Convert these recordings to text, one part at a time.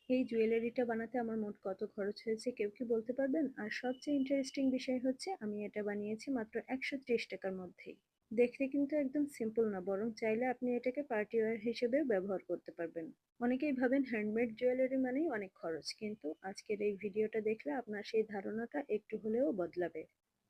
এই জুয়েলারিটা বানাতে আমার মোট কত খরচ হয়েছে কেউ কি বলতে পারবেন? আর সবচেয়ে ইন্টারেস্টিং বিষয় হচ্ছে আমি এটা বানিয়েছি মাত্র ১৩০ টাকার মধ্যেই। দেখতে কিন্তু একদম সিম্পল না, বরং চাইলে আপনি এটাকে পার্টি ওয়্যার হিসেবেও ব্যবহার করতে পারবেন। অনেকেই ভাবেন হ্যান্ডমেড জুয়েলারি মানেই অনেক খরচ, কিন্তু আজকের এই ভিডিওটা দেখলে আপনার সেই ধারণাটা একটু হলেও বদলাবে।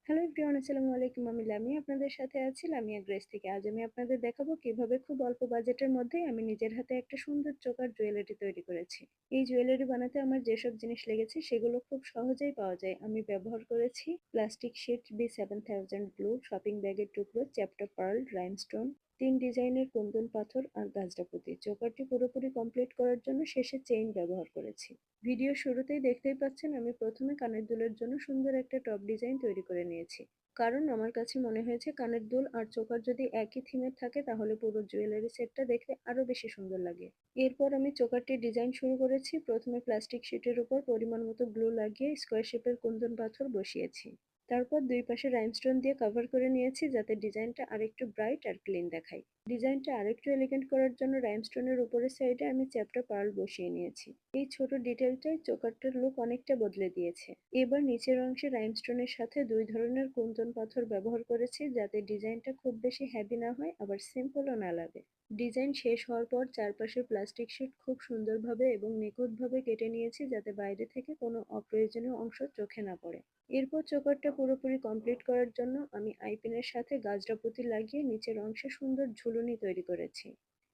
হ্যালো এভরিওয়ান, আসসালামু আলাইকুম। আমি লামি আপনাদের সাথে আছি লামিয়া গ্রেস থেকে। আজ আমি আপনাদের দেখাবো কিভাবে খুব অল্প বাজেটের মধ্যেই আমি নিজের হাতে একটা সুন্দর চোকার জুয়েলারি তৈরি করেছি। এই জুয়েলারি বানাতে আমার যেসব জিনিস লেগেছে সেগুলো খুব সহজেই পাওয়া যায়। আমি ব্যবহার করেছি plastic sheet B7000 glue, shopping ব্যাগের টুকরো, চ্যাপ্টা পার্ল, রাইনস্টোন, 3 ডিজাইনের কুন্দন পাথর আর গাজরাপুতি। চোকারটি পুরোপুরি কমপ্লিট করার জন্য শেষে চেইন ব্যবহার করেছি। ভিডিও শুরুতেই দেখতেই পাচ্ছেন আমি প্রথমে কানের দুলের জন্য সুন্দর একটা টপ ডিজাইন তৈরি করে নিয়েছি। কারণ আমার কাছে মনে হয়েছে কানের দুল আর চোকার যদি একই থিমের থাকে তাহলে পুরো জুয়েলারি সেটটা দেখতে আরো বেশি সুন্দর লাগে। এরপর আমি চোকারটির ডিজাইন শুরু করেছি। প্রথমে প্লাস্টিক শিটের উপর পরিমাণ মতো গ্লু লাগিয়ে স্কোয়ার শেপের কুন্দন পাথর বসিয়েছি। তারপর দুই পাশে রাইনস্টোন দিয়ে কভার করে নিয়েছি যাতে ডিজাইনটা আরেকটু ব্রাইট আর ক্লিন দেখায়। ডিজাইনটা আরেকটু এলিগেন্ট করার জন্য রাইনস্টোনের উপরের সাইডে আমি চ্যাপ্টা পার্ল বসিয়ে নিয়েছি। এই ছোট ডিটেলটাই চোকারটার লুক অনেকটা বদলে দিয়েছে। এবার নিচের অংশে রাইনস্টোনের সাথে দুই ধরনের কুন্দন পাথর ব্যবহার করেছি যাতে ডিজাইনটা খুব বেশি হেভি না হয় আবার সিম্পলও না লাগে। ডিজাইন শেষ হওয়ার পর চারপাশের প্লাস্টিক শিট খুব সুন্দরভাবে এবং নিখুঁতভাবে কেটে নিয়েছি যাতে বাইরে থেকে কোনো অপ্রয়োজনীয় অংশ চোখে না পড়ে। এরপর চোকারটা পুরোপুরি কমপ্লিট করার জন্য আমি আইপিনের সাথে গাজরা পুঁতি লাগিয়ে নিচের অংশে সুন্দর ঝুলুনি তৈরি করেছি।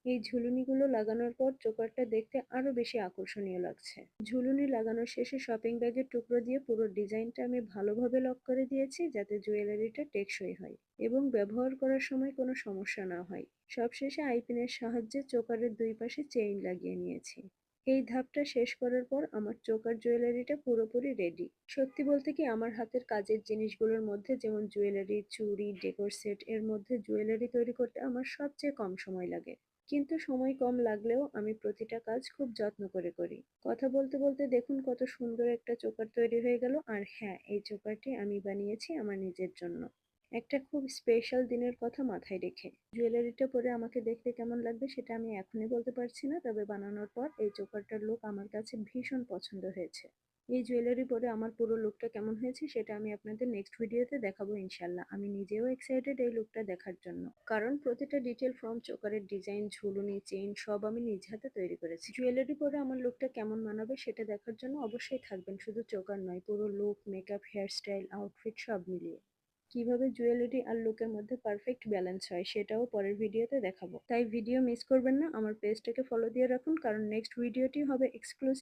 এই ঝুলুনিগুলো লাগানোর পর চোকারটা দেখতে আরো বেশি আকর্ষণীয় লাগছে। ঝুলুনি লাগানোর শেষে শপিং ব্যাগের টুকরো দিয়ে পুরো ডিজাইনটা আমি ভালোভাবে লক করে দিয়েছি যাতে জুয়েলারিটা টেকসই হয় এবং ব্যবহার করার সময় কোনো সমস্যা না হয়। সবশেষে আইপিনের সাহায্যে চোকারের দুই পাশে চেইন লাগিয়ে নিয়েছি। এই ধাপটা শেষ করার পর আমার চোকার জুয়েলারিটা পুরোপুরি রেডি। সত্যি বলতে কি, আমার হাতের কাজের জিনিসগুলোর মধ্যে যেমন জুয়েলারি, চুড়ি, ডেকোর সেট এর মধ্যে জুয়েলারি তৈরি করতে আমার সবচেয়ে কম সময় লাগে। কিন্তু সময় কম লাগলেও আমি প্রতিটা কাজ খুব যত্ন করে করি। কথা বলতে বলতে দেখুন কত সুন্দর একটা চোকার তৈরি হয়ে গেল। আর হ্যাঁ, এই চোকারটি আমি বানিয়েছি আমার নিজের জন্য। একটা খুব স্পেশাল দিনের কথা মাথায় রেখে। জুয়েলারিটা পরে আমাকে দেখতে কেমন লাগবে সেটা আমি এখনই বলতে পারছি না, তবে বানানোর পর এই চোকারটার লুক আমার কাছে ভীষণ পছন্দ হয়েছে। এই জুয়েলারি পরে আমার পুরো লুকটা কেমন হয়েছে সেটা আমি আপনাদের নেক্সট ভিডিওতে দেখাবো ইনশাল্লাহ। আমি নিজেও এক্সাইটেড এই লুকটা দেখার জন্য, কারণ প্রতিটা ডিটেল ফ্রম চোকারের ডিজাইন, ঝুলুনি, চেইন সব আমি নিজ হাতে তৈরি করেছি। জুয়েলারি পরে আমার লুকটা কেমন মানাবে সেটা দেখার জন্য অবশ্যই থাকবেন, শুধু চোকার নয়, পুরো লুক, মেকআপ, হেয়ারস্টাইল, আউটফিট সব মিলিয়ে। কিভাবে জুয়েলারি আর লুকের মধ্যে পারফেক্ট ব্যালেন্স হয় সেটাও পরের ভিডিওতে দেখাবো, তাই ভিডিও মিস করবেন না। আমার পেজটাকে ফলো দিয়ে রাখুন, কারণ নেক্সট ভিডিওটি হবে এক্সক্লুসিভ